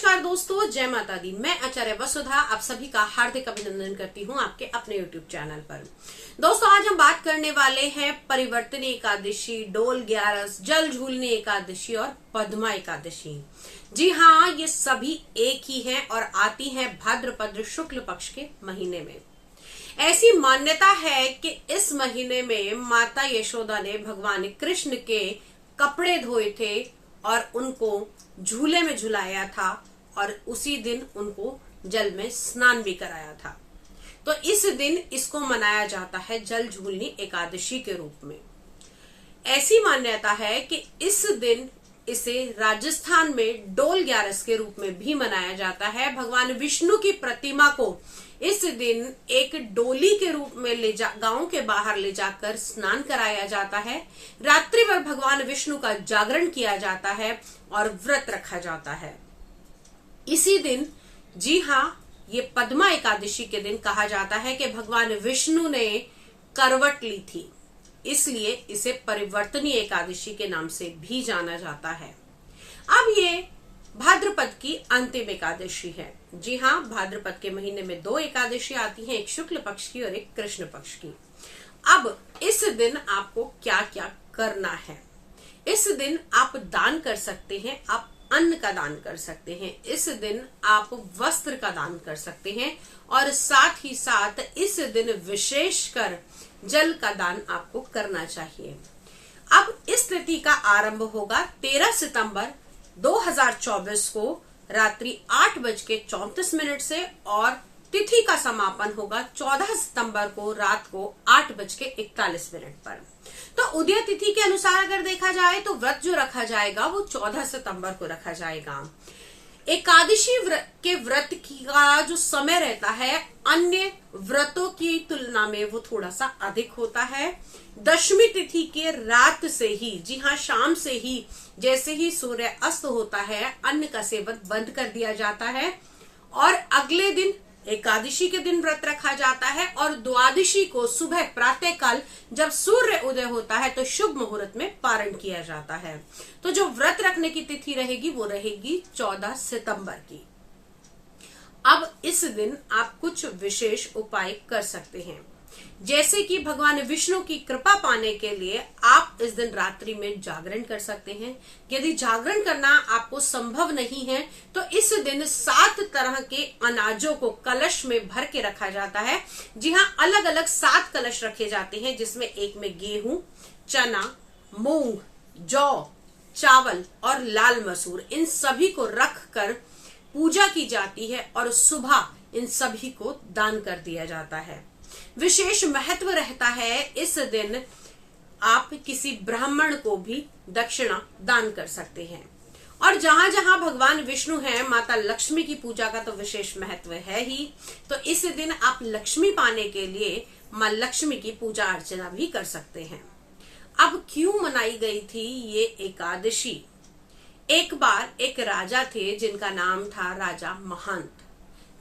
नमस्कार दोस्तों, जय माता दी। मैं आचार्य वसुधा आप सभी का हार्दिक अभिनंदन करती हूँ आपके अपने YouTube चैनल पर। दोस्तों, आज हम बात करने वाले हैं परिवर्तनी एकादशी, डोल 11, जल झूलनी एकादशी और पद्मा एकादशी। जी हाँ, ये सभी एक ही हैं और आती हैं भाद्रपद शुक्ल पक्ष के महीने में। ऐसी मान्यता है कि इस महीने में माता यशोदा ने भगवान कृष्ण के कपड़े धोए थे और उनको झूले में झुलाया था और उसी दिन उनको जल में स्नान भी कराया था। तो इस दिन इसको मनाया जाता है जल झूलनी एकादशी के रूप में। ऐसी मान्यता है कि इस दिन इसे राजस्थान में डोल 11 के रूप में भी मनाया जाता है। भगवान विष्णु की प्रतिमा को इस दिन एक डोली के रूप में गांव के बाहर ले जाकर स्नान कराया जाता है। रात्रि भर भगवान विष्णु का जागरण किया जाता है और व्रत रखा जाता है। इसी दिन, जी हाँ, ये पद्मा एकादशी के दिन कहा जाता है कि भगवान विष्णु ने करवट ली थी, इसलिए इसे परिवर्तनी एकादशी के नाम से भी जाना जाता है। अब ये भाद्रपद की अंतिम एकादशी है। जी हाँ, भाद्रपद के महीने में 2 एकादशी आती हैं, एक शुक्ल पक्ष की और एक कृष्ण पक्ष की। अब इस दिन आपको क्या क्या करना है? इस दिन आप दान कर सकते हैं, आप अन्न का दान कर सकते हैं, इस दिन आप वस्त्र का दान कर सकते हैं और साथ ही साथ इस दिन विशेषकर जल का दान आपको करना चाहिए। अब इस तिथि का आरंभ होगा 13 सितंबर 2024 को रात्रि 8:34 से और तिथि का समापन होगा 14 सितंबर को रात को 8:41 पर। तो उदय तिथि के अनुसार अगर देखा जाए तो व्रत जो रखा जाएगा वो 14 सितंबर को रखा जाएगा। एकादशी के व्रत का जो समय रहता है अन्य व्रतों की तुलना में वो थोड़ा सा अधिक होता है। दशमी तिथि के रात से ही, जी हाँ, शाम से ही, जैसे ही सूर्य अस्त होता है, अन्न का सेवन बंद कर दिया जाता है और अगले दिन एकादशी के दिन व्रत रखा जाता है और द्वादशी को सुबह प्रातः काल जब सूर्य उदय होता है तो शुभ मुहूर्त में पारण किया जाता है। तो जो व्रत रखने की तिथि रहेगी वो रहेगी 14 सितंबर की। अब इस दिन आप कुछ विशेष उपाय कर सकते हैं, जैसे कि भगवान विष्णु की कृपा पाने के लिए आप इस दिन रात्रि में जागरण कर सकते हैं। यदि जागरण करना आपको संभव नहीं है तो इस दिन 7 तरह के अनाजों को कलश में भर के रखा जाता है। जी हाँ, अलग अलग 7 कलश रखे जाते हैं, जिसमें एक में गेहूं, चना, मूंग, जौ, चावल और लाल मसूर, इन सभी को रख कर पूजा की जाती है और सुबह इन सभी को दान कर दिया जाता है। विशेष महत्व रहता है इस दिन आप किसी ब्राह्मण को भी दक्षिणा दान कर सकते हैं। और जहां जहां भगवान विष्णु हैं, माता लक्ष्मी की पूजा का तो विशेष महत्व है ही। तो इस दिन आप लक्ष्मी पाने के लिए मां लक्ष्मी की पूजा अर्चना भी कर सकते हैं। अब क्यों मनाई गई थी ये एकादशी? एक बार एक राजा थे जिनका नाम था राजा महंत।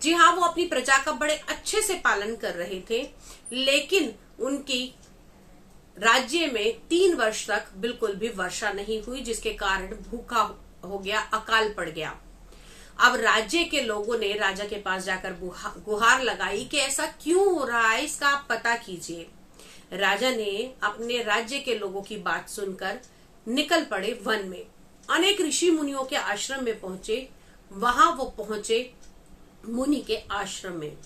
जी हाँ, वो अपनी प्रजा का बड़े अच्छे से पालन कर रहे थे, लेकिन उनकी राज्य में 3 वर्ष तक बिल्कुल भी वर्षा नहीं हुई, जिसके कारण भूखा हो गया, अकाल पड़ गया। अब राज्य के लोगों ने राजा के पास जाकर गुहार लगाई कि ऐसा क्यों हो रहा है, इसका आप पता कीजिए। राजा ने अपने राज्य के लोगों की बात सुनकर निकल पड़े वन में। अनेक ऋषि मुनियों के आश्रम में पहुंचे। वहां वो पहुंचे मुनि के आश्रम में।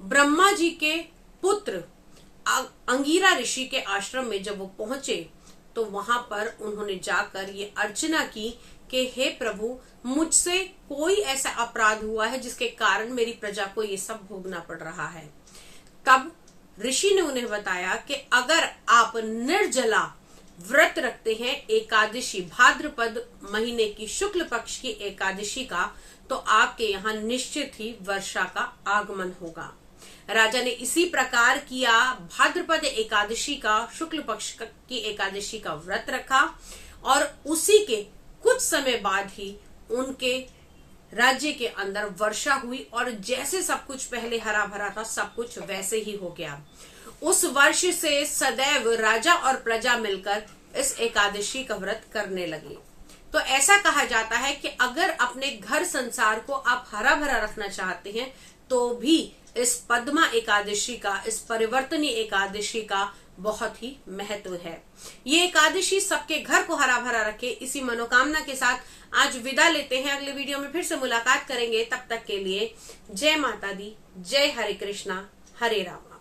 ब्रह्मा जी के पुत्र अंगिरा ऋषि के आश्रम में जब वो पहुंचे तो वहां पर उन्होंने जाकर ये अर्चना की कि हे प्रभु, मुझसे कोई ऐसा अपराध हुआ है जिसके कारण मेरी प्रजा को ये सब भोगना पड़ रहा है। तब ऋषि ने उन्हें बताया कि अगर आप निर्जला व्रत रखते हैं एकादशी, भाद्रपद महीने की शुक्ल पक्ष की एकादशी का, तो आपके यहाँ निश्चित ही वर्षा का आगमन होगा। राजा ने इसी प्रकार किया, भाद्रपद एकादशी का, शुक्ल पक्ष की एकादशी का व्रत रखा और उसी के कुछ समय बाद ही उनके राज्य के अंदर वर्षा हुई और जैसे सब कुछ पहले हरा भरा था, सब कुछ वैसे ही हो गया। उस वर्ष से सदैव राजा और प्रजा मिलकर इस एकादशी का व्रत करने लगे। तो ऐसा कहा जाता है कि अगर अपने घर संसार को आप हरा भरा रखना चाहते हैं तो भी इस पद्मा एकादशी का, इस परिवर्तनी एकादशी का बहुत ही महत्व है। ये एकादशी सबके घर को हरा भरा रखे, इसी मनोकामना के साथ आज विदा लेते हैं। अगले वीडियो में फिर से मुलाकात करेंगे। तब तक के लिए जय माता दी, जय हरे कृष्णा, हरे राम।